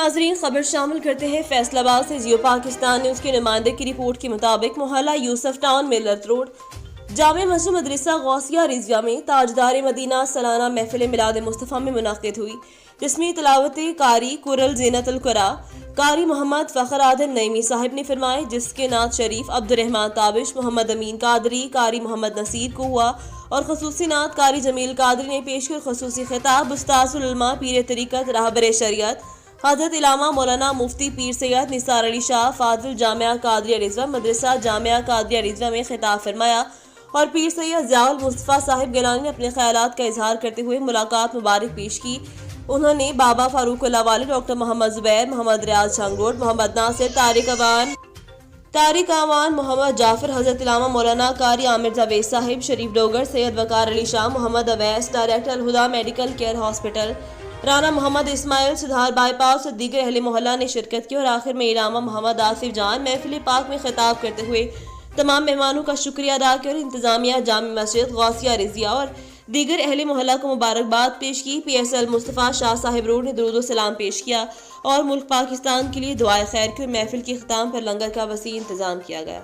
ناظرین، خبر شامل کرتے ہیں فیصل آباد سے۔ جیو پاکستان نیوز کے نمائندے کی رپورٹ کے مطابق محلہ یوسف ٹاون ملتروڑ جامع مسجد مدرسہ غوثیہ رضویہ میں تاجدار مدینہ سالانہ محفل میلاد مصطفی میں منعقد ہوئی، جس میں تلاوت قاری زینت القراء قاری محمد فخر عادل نعیمی صاحب نے فرمائے، جس کے نعت شریف عبدالرحمن تابش محمد امین قادری قاری محمد نصیر کو ہوا اور خصوصی نعت قاری جمیل قادری نے پیش کر خصوصی خطاب استاذ العلماء پیر طریقت راہبر شریعت حضرت علامہ مولانا مفتی پیر سید نثار علی شاہ فاضل جامع قادریہ رضویہ مدرسہ جامع قادریہ رضویہ میں خطاب فرمایا اور پیر سید ضیاء المصطفی صاحب گیلانی نے اپنے خیالات کا اظہار کرتے ہوئے ملاقات مبارک پیش کی۔ انہوں نے بابا فاروق اللہ والد ڈاکٹر محمد زبیر محمد ریاض چھنگوٹ محمد ناصر طارق آوان محمد جعفر حضرت علامہ مولانا قاری عامر جاوید صاحب شریف ڈوگر سید وقار علی شاہ محمد اویس ڈائریکٹر الہدا میڈیکل کیئر ہاسپٹل رانا محمد اسماعیل سدھار بائی پاس اور دیگر اہل محلہ نے شرکت کی اور آخر میں علامہ محمد آصف جان محفل پاک میں خطاب کرتے ہوئے تمام مہمانوں کا شکریہ ادا کیا اور انتظامیہ جامع مسجد غوثیہ رضویہ اور دیگر اہل محلہ کو مبارکباد پیش کی۔ فیصل مصطفی شاہ صاحب روڈ نے درود و سلام پیش کیا اور ملک پاکستان کے لیے دعائے خیر کی اور محفل کے اختتام پر لنگر کا وسیع انتظام کیا گیا۔